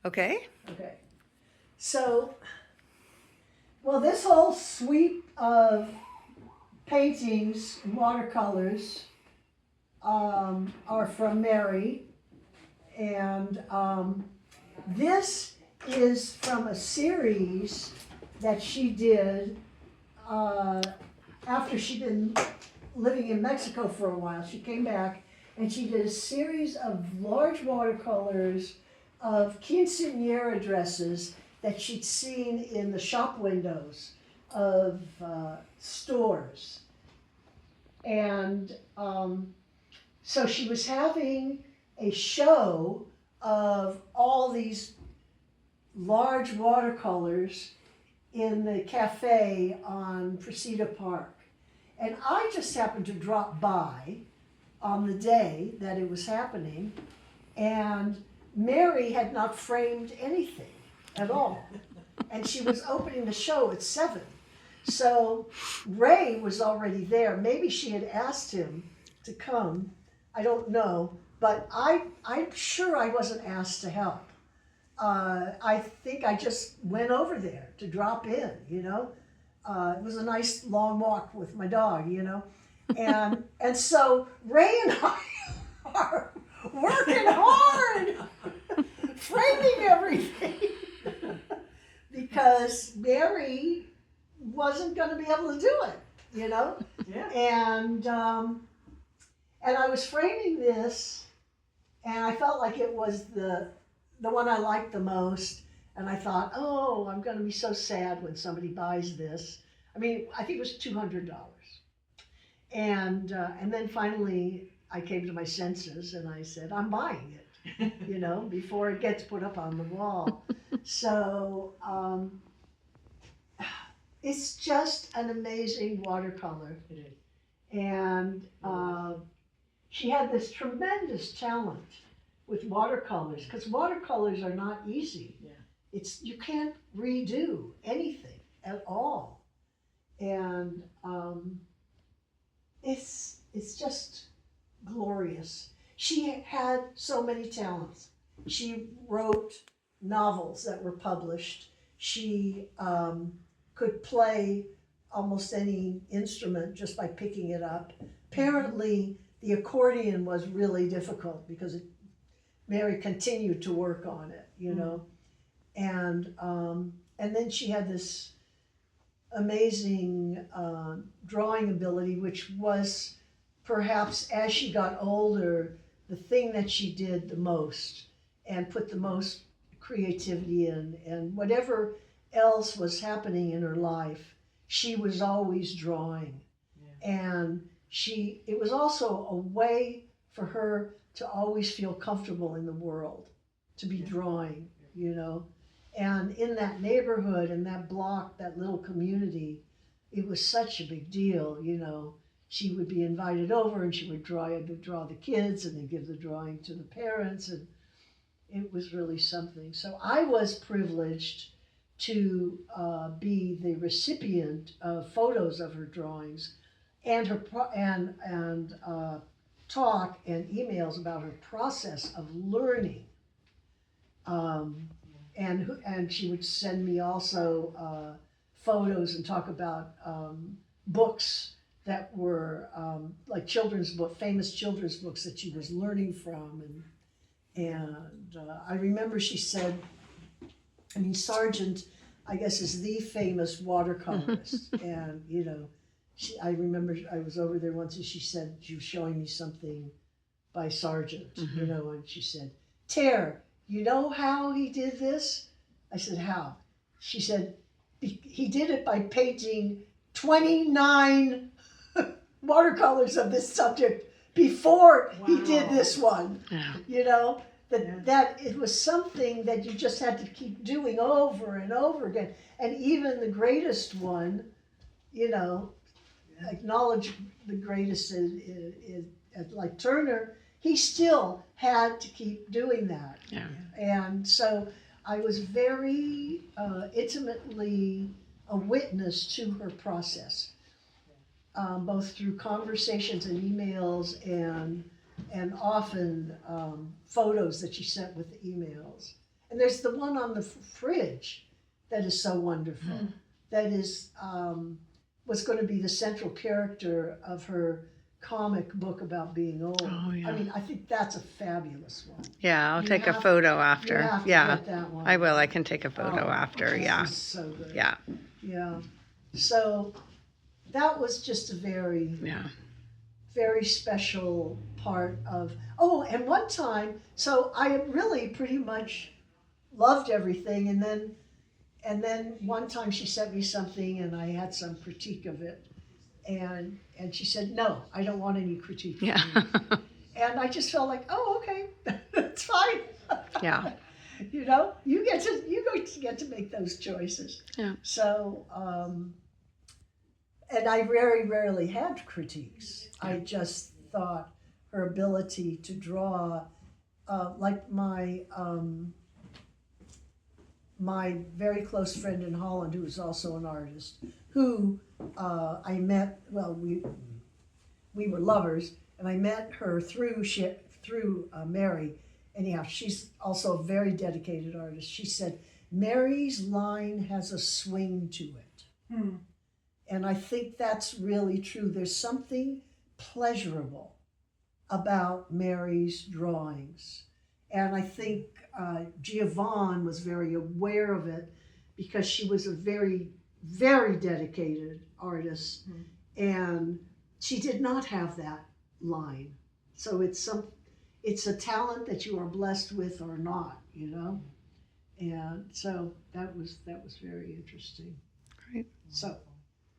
Okay. Okay. So, well, this whole sweep of paintings and watercolors are from Mary, and this is from a series that she did after she'd been living in Mexico for a while. She came back and she did a series of large watercolors of quinceanera dresses that she'd seen in the shop windows of stores. And so she was having a show of all these large watercolors in the cafe on Presida Park. And I just happened to drop by on the day that it was happening, and Mary had not framed anything at all. And she was opening the show at 7. So Ray was already there. Maybe she had asked him to come. I don't know. But I'm sure I wasn't asked to help. I think I just went over there to drop in, you know. It was a nice long walk with my dog, you know. And so Ray and I are working hard, framing everything. Because Mary wasn't going to be able to do it, you know? Yeah. And I was framing this, and I felt like it was the one I liked the most. And I thought, oh, I'm going to be so sad when somebody buys this. I mean, I think it was $200. And then finally I came to my senses and I said, I'm buying it, you know, before it gets put up on the wall. So it's just an amazing watercolor. It is. And she had this tremendous talent with watercolors, because watercolors are not easy. Yeah. You can't redo anything at all. And it's just glorious. She had so many talents. She wrote novels that were published. She could play almost any instrument just by picking it up. Apparently, the accordion was really difficult because Mary continued to work on it, you know. And then she had this amazing drawing ability, which was perhaps as she got older, the thing that she did the most and put the most creativity in. And whatever else was happening in her life, she was always drawing. Yeah. And it was also a way for her to always feel comfortable in the world, to be drawing, you know. And in that neighborhood, in that block, that little community, it was such a big deal, you know. She would be invited over and she would draw the kids and then give the drawing to the parents, and it was really something. So I was privileged to be the recipient of photos of her drawings and her talk and emails about her process of learning. And she would send me also photos and talk about books that were like famous children's books that she was learning from. And I remember she said, I mean, Sargent, I guess, is the famous watercolorist. And, you know, I remember I was over there once and she said, she was showing me something by Sargent, you know, and she said, Tare, you know how he did this? I said, how? She said, he did it by painting 29 watercolors of this subject before he did this one. Yeah. You know, that it was something that you just had to keep doing over and over again. And even the greatest one, you know, acknowledge the greatest is like Turner, he still had to keep doing that. Yeah. And so I was very intimately a witness to her process, both through conversations and emails and often photos that she sent with the emails. And there's the one on the fridge that is so wonderful. That is was going to be the central character of her comic book about being old. Oh, yeah. I mean, I think that's a fabulous one. Yeah, I'll You take a have- photo You after. have to Yeah, get that one. I will. I can take a photo Oh, after. this Yeah, is so good. yeah, Yeah. So that was just a yeah. very special part of. Oh, and one time, so I really pretty much loved everything, and then one time she sent me something, and I had some critique of it, and she said, "No, I don't want any critique." from Yeah. you." And I just felt like, oh, okay, it's fine. Yeah. You know, you get to make those choices. Yeah. So, and I very rarely had critiques. I just thought her ability to draw, like my very close friend in Holland, who is also an artist, who I met. Well, we were lovers, and I met her through Mary. Anyhow, she's also a very dedicated artist. She said, Mary's line has a swing to it. And I think that's really true. There's something pleasurable about Mary's drawings. And I think Giovanni was very aware of it because she was a very, very dedicated artist. And she did not have that line. So it's a talent that you are blessed with or not, you know? And so that was very interesting. Great. So